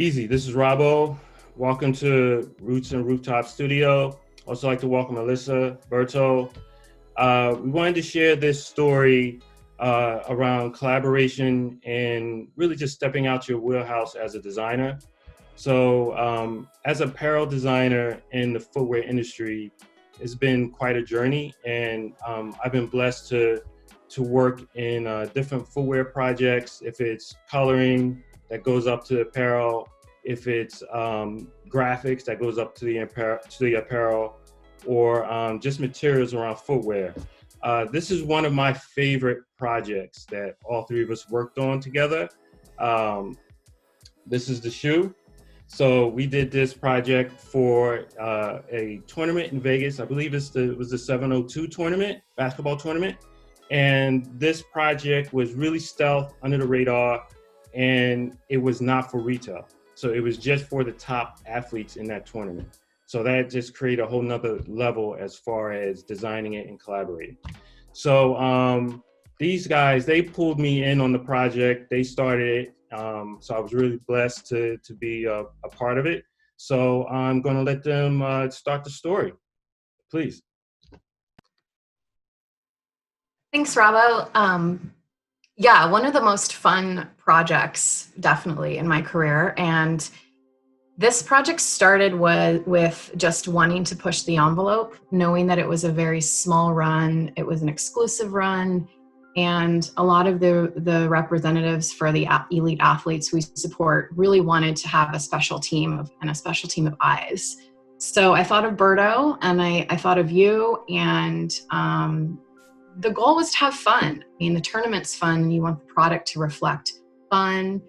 Easy. This is Robbo. Welcome to Roots and Rooftop Studio. Also like to welcome Alissa, Berto. We wanted to share this story around collaboration and really just stepping out your wheelhouse as a designer. So as apparel designer in the footwear industry, it's been quite a journey, and I've been blessed to work in different footwear projects. If it's coloring that goes up to apparel, if it's graphics that goes up to the apparel, or just materials around footwear. This is one of my favorite projects that all three of us worked on together. This is the shoe. So we did this project for a tournament in Vegas. I believe it was the 702 tournament, basketball tournament. And this project was really stealth, under the radar, and it was not for retail. So it was just for the top athletes in that tournament. So that just created a whole nother level as far as designing it and collaborating. So these guys, they pulled me in on the project. They started it. So I was really blessed to be a part of it. So I'm going to let them start the story. Please. Thanks, Robbo. Yeah, one of the most fun projects, definitely, in my career. And this project started with just wanting to push the envelope, knowing that it was a very small run. It was an exclusive run. And a lot of the representatives for the elite athletes we support really wanted to have a special team of eyes. So I thought of Berto, and I thought of you, and the goal was to have fun. I mean, the tournament's fun. You want the product to reflect fun.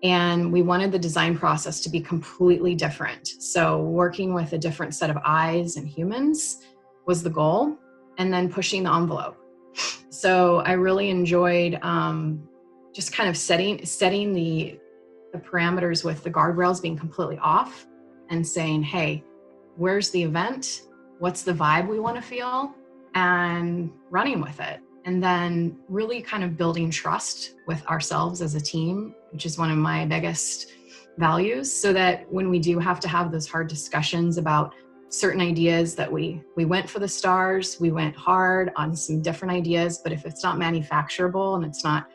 And we wanted the design process to be completely different. So working with a different set of eyes and humans was the goal, and then pushing the envelope. So I really enjoyed just kind of setting the parameters with the guardrails being completely off and saying, hey, where's the event? What's the vibe we want to feel? And running with it. And then really kind of building trust with ourselves as a team, which is one of my biggest values, so that when we do have to have those hard discussions about certain ideas, that we went for the stars, we went hard on some different ideas, but if it's not manufacturable and it's not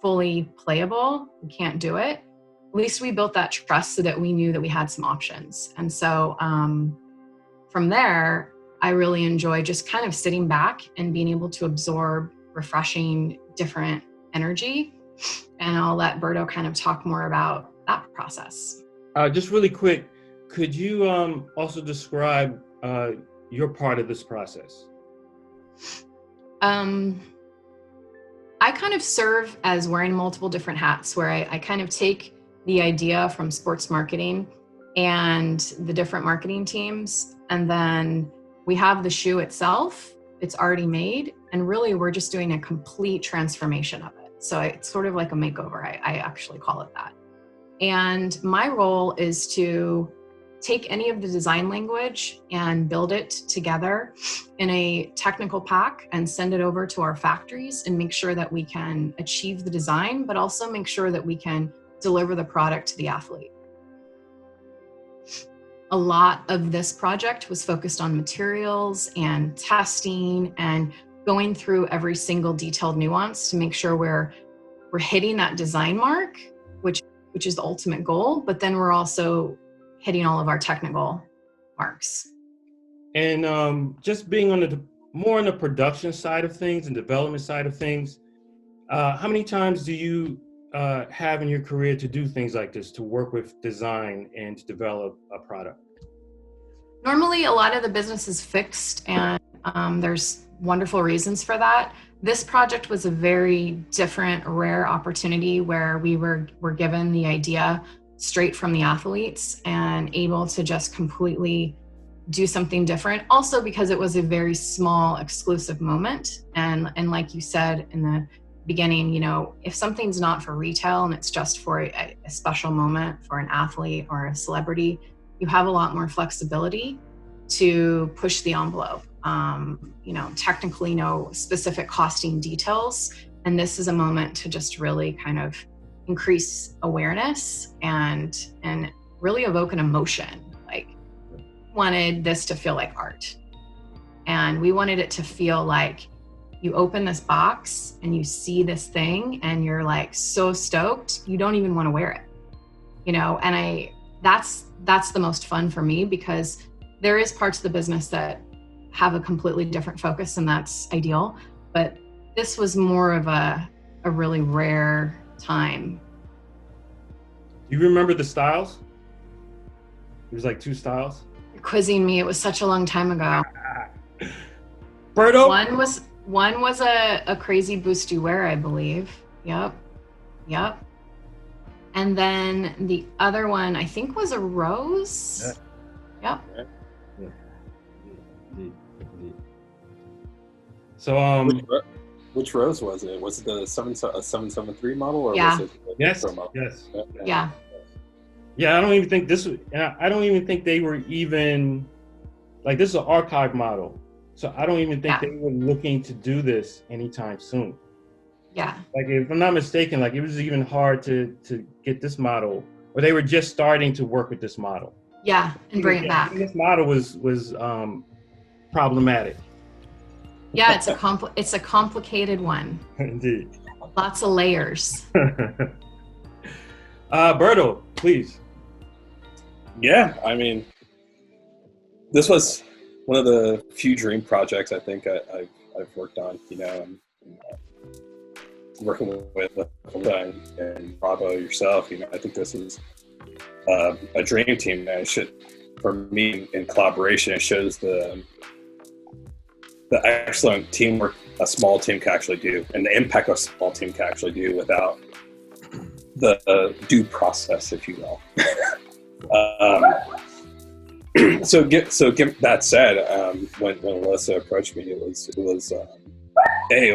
fully playable, we can't do it. At least we built that trust so that we knew that we had some options. And so from there, I really enjoy just kind of sitting back and being able to absorb refreshing, different energy. And I'll let Berto kind of talk more about that process. Just really quick, could you also describe your part of this process? I kind of serve as wearing multiple different hats, where I kind of take the idea from sports marketing and the different marketing teams, and then we have the shoe itself, it's already made, and really we're just doing a complete transformation of it. So it's sort of like a makeover, I actually call it that. And my role is to take any of the design language and build it together in a technical pack and send it over to our factories and make sure that we can achieve the design, but also make sure that we can deliver the product to the athlete. A lot of this project was focused on materials and testing and going through every single detailed nuance to make sure we're hitting that design mark, which is the ultimate goal, but then we're also hitting all of our technical marks. And just being on more on the production side of things and development side of things, how many times do you have in your career to do things like this, to work with design and to develop a product? Normally, a lot of the business is fixed, and there's wonderful reasons for that. This project was a very different, rare opportunity where we were given the idea straight from the athletes and able to just completely do something different. Also because it was a very small, exclusive moment. And like you said in the beginning, if something's not for retail and it's just for a special moment for an athlete or a celebrity, you have a lot more flexibility to push the envelope. Technically no specific costing details. And this is a moment to just really kind of increase awareness and really evoke an emotion. Like, wanted this to feel like art, and we wanted it to feel like you open this box and you see this thing and you're like so stoked you don't even want to wear it, you know. And that's the most fun for me, because there is parts of the business that have a completely different focus, and that's ideal, but this was more of a really rare time. Do you remember the styles? It was like 2 styles. You're quizzing me. It was such a long time ago. Berto? One was a crazy boost you wear, I believe. Yep. And then the other one, I think, was a rose. Yeah. Yep. Yeah. Indeed. So which rose was it? Was it the 773 model, or Yeah. was it the yes, Pro model? yes. Yeah. Yeah, I don't even think this was, I don't even think they were even, like, this is an archive model. So I don't even think Yeah. they were looking to do this anytime soon. Yeah. Like, if I'm not mistaken, like, it was even hard to get this model, or they were just starting to work with this model. Yeah. And bring it back. This model was problematic. Yeah, it's a complicated one. Indeed. Lots of layers. Berto, please. Yeah, I mean, this was one of the few dream projects I think I've worked on, you know, and working with Alissa and Bravo yourself, you know, I think this is a dream team. And it should, for me, in collaboration, it shows the excellent teamwork a small team can actually do, and the impact a small team can actually do without the due process, if you will. So that said, when Alissa approached me, it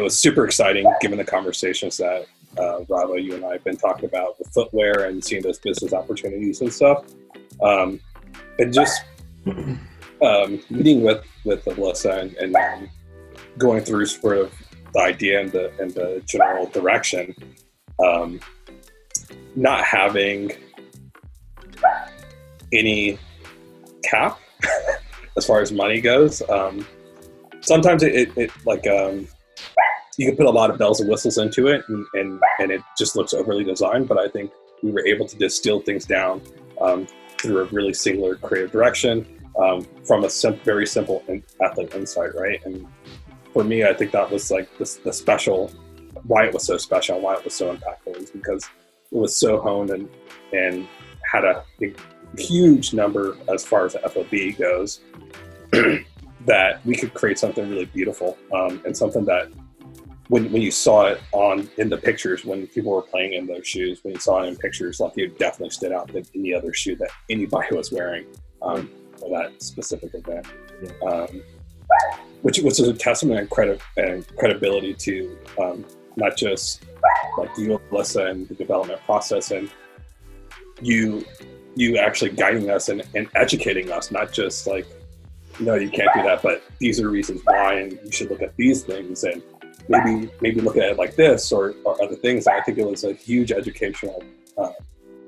was super exciting, given the conversations that Bravo, you and I have been talking about with footwear and seeing those business opportunities and stuff, and just meeting with Alissa and going through sort of the idea and the general direction, not having any cap as far as money goes. Sometimes it like you can put a lot of bells and whistles into it, and it just looks overly designed. But I think we were able to distill things down through a really singular creative direction, from a very simple athlete insight, right? And for me, I think that was like the special, why it was so special and why it was so impactful, is because it was so honed and had a huge number as far as the FOB goes, that we could create something really beautiful, and something that when you saw it in the pictures, when people were playing in those shoes, when you saw it in pictures, like, it definitely stood out than any other shoe that anybody was wearing for that specific event. Yeah. Which is a testament and credibility to not just like you, Alissa, and the development process, and you actually guiding us and educating us, not just like, no, you can't do that, but these are reasons why, and you should look at these things, and maybe look at it like this or other things. And I think it was a huge educational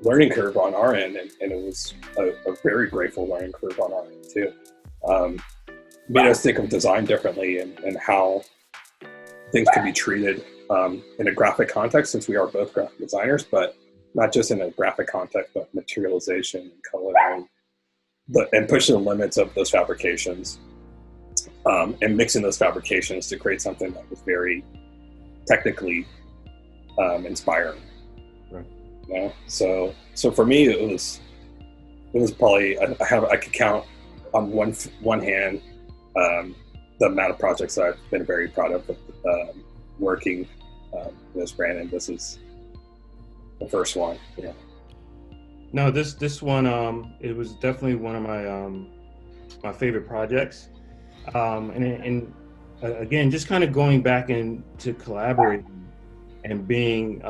learning curve on our end, and it was a very grateful learning curve on our end too. Made us think of design differently and how things could be treated in a graphic context, since we are both graphic designers, but not just in a graphic context, but materialization and coloring, and pushing the limits of those fabrications, and mixing those fabrications to create something that was very technically inspiring. Right. You know? So for me, it was probably, I could count on one hand the amount of projects that I've been very proud of working with this brand, and this is the first one. Yeah. No, this one, it was definitely one of my favorite projects, and again, just kind of going back into collaborating and being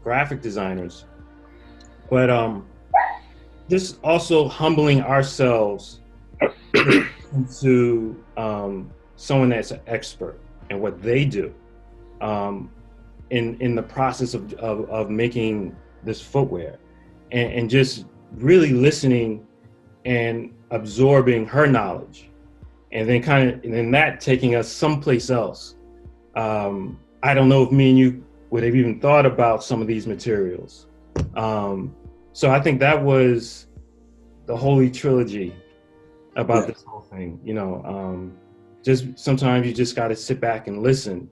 graphic designers, but just also humbling ourselves into someone that's an expert in what they do, in the process of making this footwear, and just really listening and absorbing her knowledge, and then that taking us someplace else. I don't know if me and you would have even thought about some of these materials. So I think that was the holy trilogy about this whole thing. Just sometimes you just got to sit back and listen,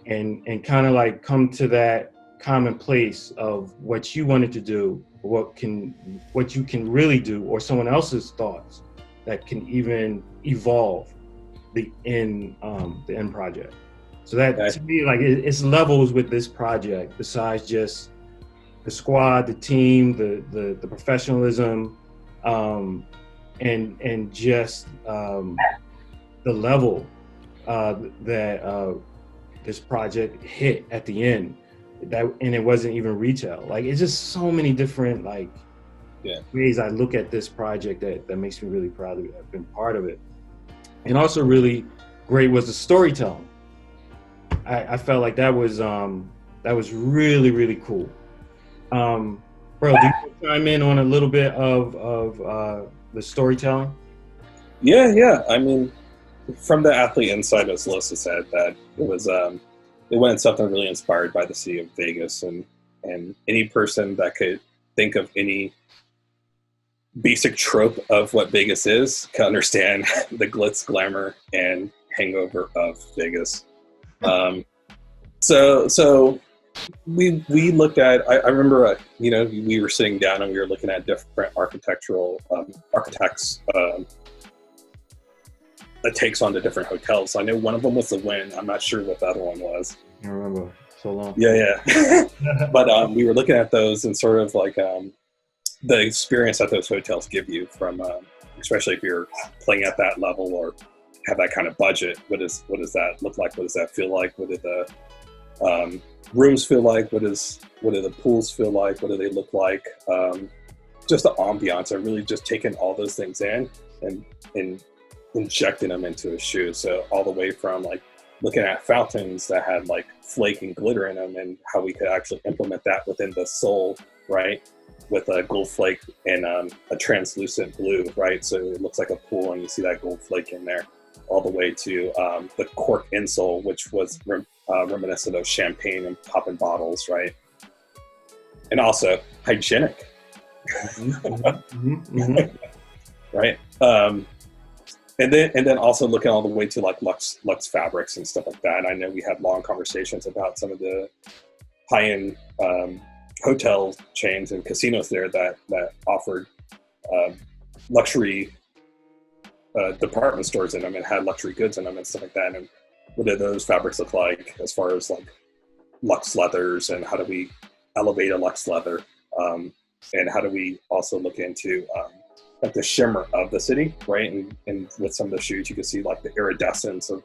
and kind of like come to that common place of what you wanted to do, what you can really do, or someone else's thoughts that can even evolve the end project. So that to me, like it's levels with this project besides just the squad, the team, the professionalism, and just the level that this project hit at the end. And it wasn't even retail. Like it's just so many different ways I look at this project that makes me really proud to have been part of it. And also really great was the storytelling. I felt like that was really, really cool. Bro, do you chime in on a little bit of the storytelling? Yeah. I mean, from the athlete inside, as Alissa said, that it was it went something really inspired by the city of Vegas, and any person that could think of any basic trope of what Vegas is can understand the glitz, glamour, and hangover of Vegas. So we looked at. I remember, we were sitting down and we were looking at different architectural architects. That takes on the different hotels. I know one of them was the Wynn. I'm not sure what the other one was. I remember so long. Yeah. But we were looking at those and sort of like the experience that those hotels give you from, especially if you're playing at that level or have that kind of budget. What does that look like? What does that feel like? What do the rooms feel like? What do the pools feel like? What do they look like? Just the ambiance. I'm really just taking all those things in and injecting them into a shoe. So all the way from like looking at fountains that had like flake and glitter in them, and how we could actually implement that within the sole, right? With a gold flake and a translucent blue, right? So it looks like a pool and you see that gold flake in there, all the way to the cork insole, which was reminiscent of champagne and popping bottles, right? And also hygienic, right? And then also looking all the way to like luxe fabrics and stuff like that. And I know we had long conversations about some of the high-end hotel chains and casinos there that offered luxury department stores in them and had luxury goods in them and stuff like that. And what do those fabrics look like as far as like luxe leathers, and how do we elevate a luxe leather? And how do we also look into like the shimmer of the city, right? And with some of the shoes, you can see like the iridescence of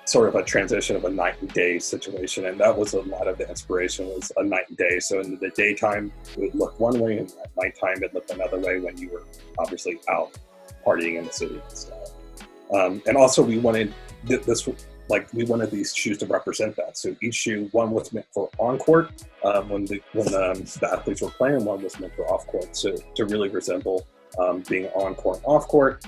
sort of a transition of a night and day situation. And that was a lot of the inspiration, was a night and day. So in the daytime, it would look one way, and at nighttime, it looked another way when you were obviously out partying in the city and stuff. And also we wanted we wanted these shoes to represent that. So each shoe, one was meant for on court when the athletes were playing, one was meant for off court. So to really resemble being on court, off court,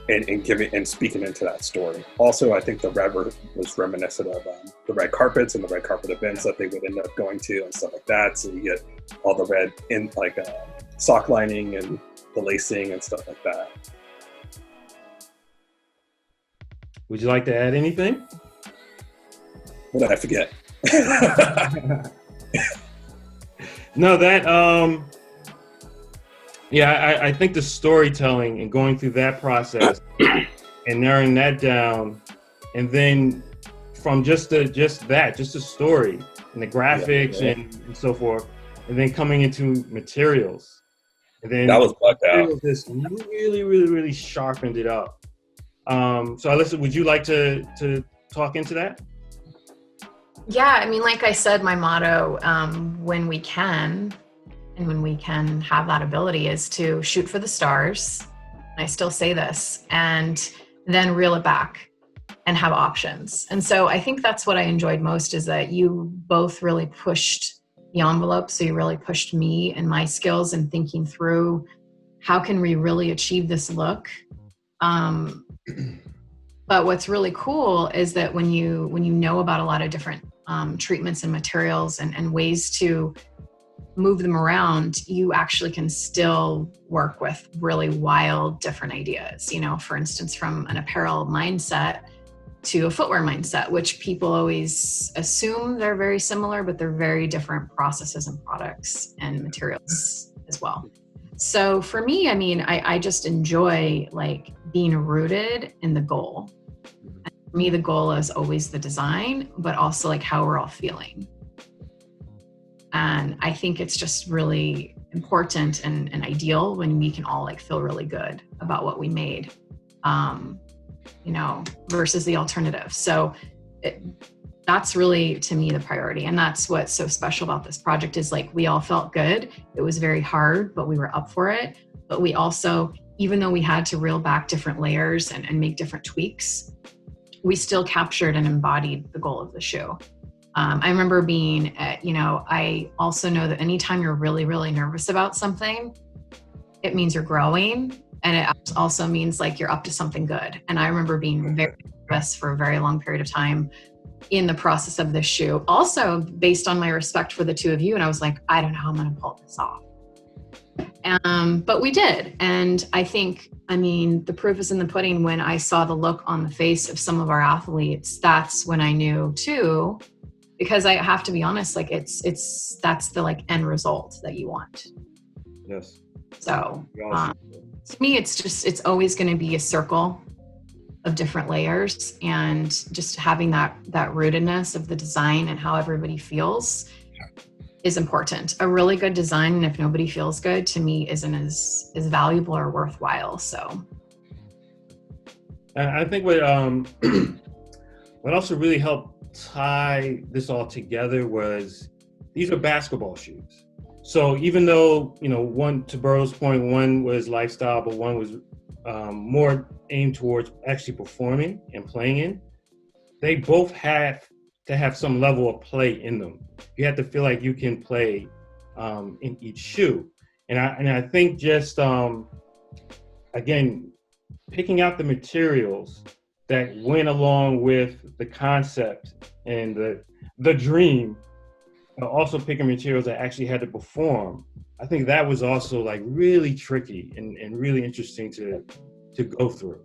and giving and speaking into that story. Also, I think the red was reminiscent of the red carpets and the red carpet events that they would end up going to and stuff like that. So you get all the red in like sock lining and the lacing and stuff like that. Would you like to add anything? What did I forget? No, that yeah, I think the storytelling and going through that process and narrowing that down, and then from just the story and the graphics and so forth, and then coming into materials, and then that was bugged out. This really sharpened it up. So Alissa, would you like to talk into that? Yeah, I mean, like I said, my motto, when we can have that ability, is to shoot for the stars. I still say this, and then reel it back and have options. And so I think that's what I enjoyed most, is that you both really pushed the envelope. So you really pushed me and my skills in thinking through how can we really achieve this look. But what's really cool is that when you know about a lot of different treatments and materials and ways to move them around, you actually can still work with really wild different ideas. You know, for instance, from an apparel mindset to a footwear mindset, which people always assume they're very similar, but they're very different processes and products and materials as well. So for me, I mean, I just enjoy like being rooted in the goal. And for me, the goal is always the design, but also like how we're all feeling. And I think it's just really important and ideal when we can all like feel really good about what we made, you know, versus the alternative. So that's really, to me, the priority. And that's what's so special about this project is like, we all felt good. It was very hard, but we were up for it. But we also, even though we had to reel back different layers and make different tweaks, we still captured and embodied the goal of the shoe. I remember being, you know, I also know that anytime you're really, really nervous about something, it means you're growing. And it also means like you're up to something good. And I remember being very nervous for a very long period of time in the process of this shoe. Also based on my respect for the two of you. And I was like, I don't know how I'm going to pull this off. But we did. And I think, I mean, the proof is in the pudding. When I saw the look on the face of some of our athletes, that's when I knew too, because I have to be honest, like that's the like end result that you want. Yes. So to me, it's always going to be a circle of different layers, and just having that rootedness of the design and how everybody feels is important. A really good design, and if nobody feels good, to me isn't as valuable or worthwhile. So I think what what also really helped tie this all together was these are basketball shoes. So even though, you know, one, to Berto's point, one was lifestyle, but one was more aimed towards actually performing and playing in, they both have to have some level of play in them. You have to feel like you can play in each shoe. And I think just, again, picking out the materials that went along with the concept and the dream, also picking materials that actually had to perform. I think that was also like really tricky and really interesting to go through.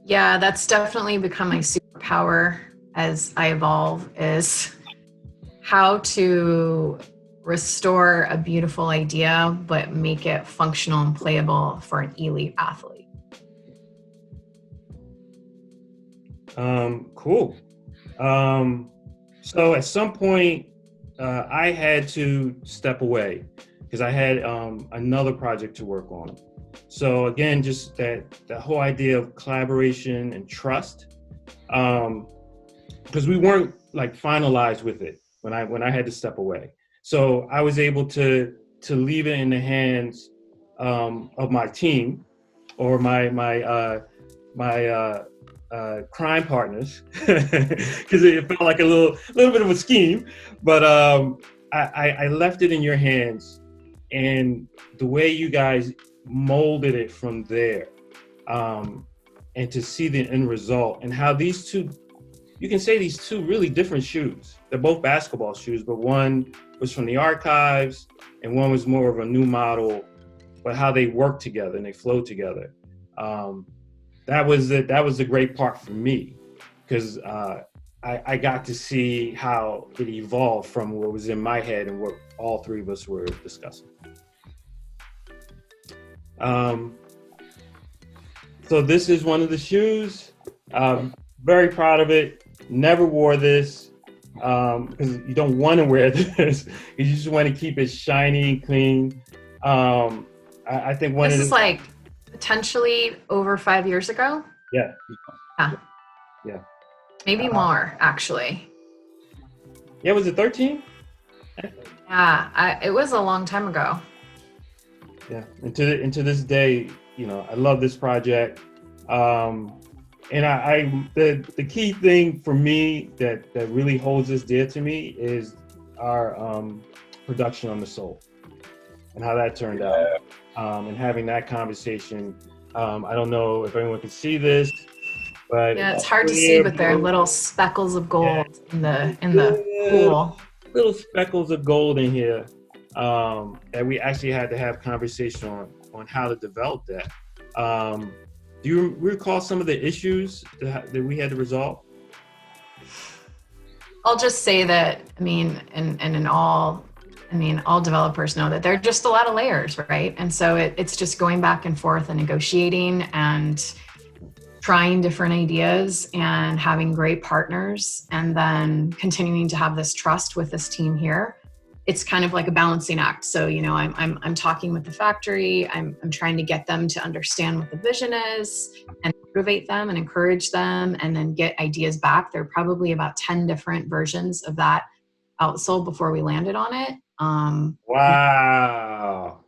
yeah, that's definitely become my superpower as I evolve, is how to restore a beautiful idea, but make it functional and playable for an elite athlete. Cool. So at some point, I had to step away because I had another project to work on. So again, just that whole idea of collaboration and trust, because we weren't like finalized with it when I had to step away. So I was able to leave it in the hands of my team or my crime partners, because it felt like a little bit of a scheme, but I left it in your hands, and the way you guys molded it from there, and to see the end result and how these two, you can say these two really different shoes. They're both basketball shoes, but one was from the archives and one was more of a new model, but how they work together and they flow together. That was the great part for me, because I got to see how it evolved from what was in my head and what all three of us were discussing. So this is one of the shoes. Very proud of it. Never wore this because you don't want to wear this. You just want to keep it shiny, clean. I think one This of is like potentially over 5 years ago. Yeah. Maybe more, actually. Yeah, was it 13? Yeah, it was a long time ago. Yeah, and to this day, you know, I love this project. And the key thing for me that really holds this dear to me is our production on the sole and how that turned out. And having that conversation. I don't know if anyone can see this, but Yeah, it's hard to see with their little speckles of gold in the pool. Little speckles of gold in here that we actually had to have conversation on how to develop that. Do you recall some of the issues that we had to resolve? I'll just say that, all developers know that there are just a lot of layers, right? And so it's just going back and forth and negotiating and trying different ideas and having great partners, and then continuing to have this trust with this team here. It's kind of like a balancing act. So, I'm talking with the factory. I'm trying to get them to understand what the vision is and motivate them and encourage them, and then get ideas back. There are probably about 10 different versions of that outsold before we landed on it. Wow.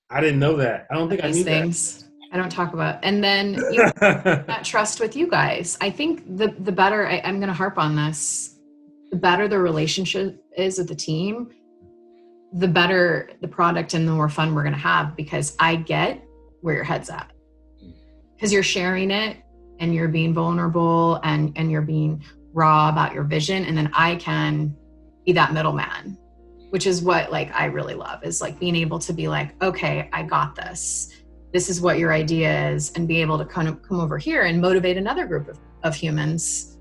I didn't know that. I don't think I knew things I don't talk about. And then that trust with you guys. I think the better, I'm going to harp on this, the better the relationship is with the team, the better the product and the more fun we're going to have, because I get where your head's at. Because you're sharing it and you're being vulnerable and you're being raw about your vision. And then I can be that middleman, which is what I really love, is being able to be okay, I got this. This is what your idea is, and be able to kind of come over here and motivate another group of humans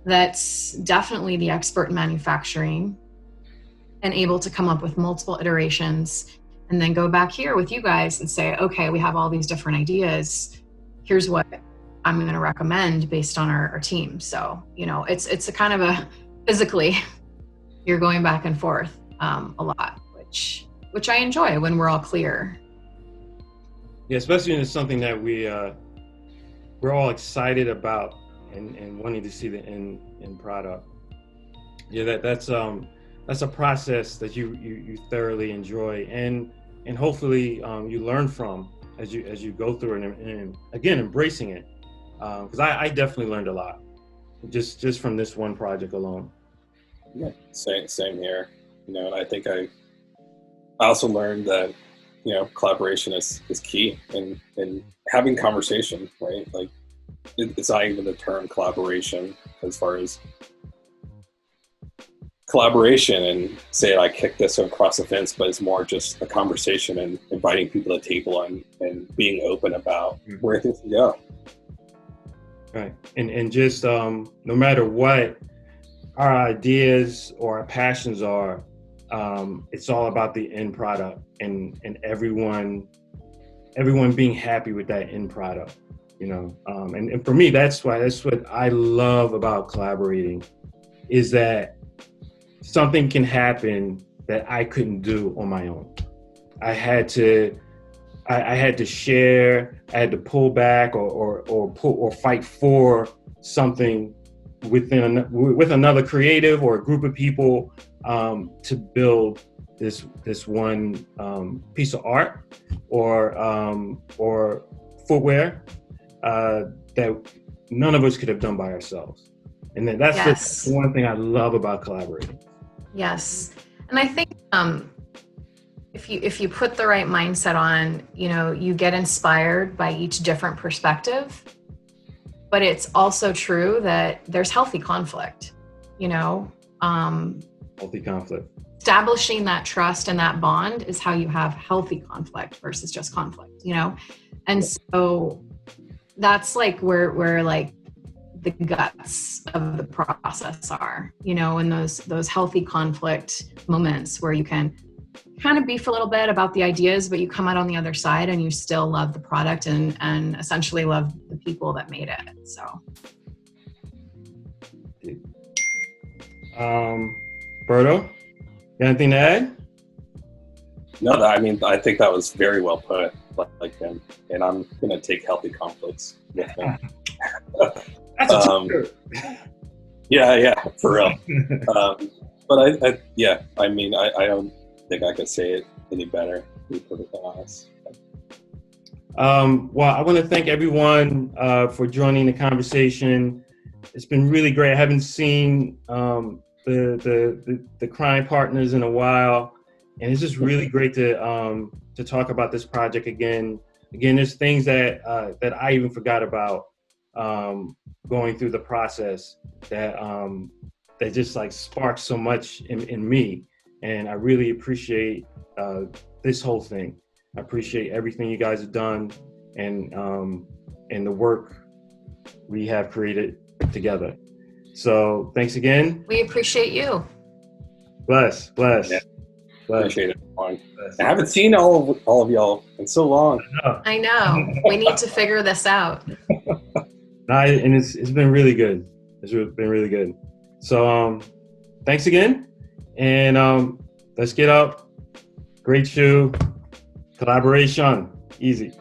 that's definitely the expert in manufacturing and able to come up with multiple iterations, and then go back here with you guys and say, okay, we have all these different ideas. Here's what I'm going to recommend based on our team. So, it's a kind of a physically, you're going back and forth a lot, which I enjoy when we're all clear. Yeah, especially when it's something that we're all excited about and wanting to see the end product. Yeah, that's a process that you thoroughly enjoy and hopefully you learn from as you go through it, and again embracing it, because I definitely learned a lot just from this one project alone. Yeah, same here. And I think I also learned that collaboration is key, and having conversation, right? It's not even the term collaboration as far as collaboration and say I kick this across the fence, but it's more just a conversation and inviting people to the table and being open about where things can go. Right, and just no matter what our ideas or our passions are, it's all about the end product and everyone being happy with that end product, and for me, that's what I love about collaborating, is that something can happen that I couldn't do on my own. I had to share, I had to pull back or fight for something with another creative or a group of people to build this one piece of art or footwear that none of us could have done by ourselves. And then that's the one thing I love about collaborating. Yes. And I think if you put the right mindset on, you get inspired by each different perspective. But it's also true that there's healthy conflict, Healthy conflict. Establishing that trust and that bond is how you have healthy conflict versus just conflict, And so that's where the guts of the process are, in those healthy conflict moments where you can kind of beef a little bit about the ideas, but you come out on the other side and you still love the product and essentially love the people that made it. So. Berto, got anything to add? No, I think that was very well put, like him, and I'm going to take healthy conflicts with him. That's a t-shirt. Yeah, for real. But I don't think I could say it any better, to be perfectly honest. Well, I want to thank everyone for joining the conversation. It's been really great. I haven't seen the crime partners in a while, and it's just really great to talk about this project again. Again, there's things that that I even forgot about going through the process that that just like sparked so much in me, and I really appreciate this whole thing. I appreciate everything you guys have done, and the work we have created together. So thanks again. We appreciate you. Bless. Yeah. Bless. Appreciate it. I haven't seen all of y'all in so long. I know. We need to figure this out. And it's been really good. It's been really good. So thanks again, and let's get up. Great shoe, collaboration, easy.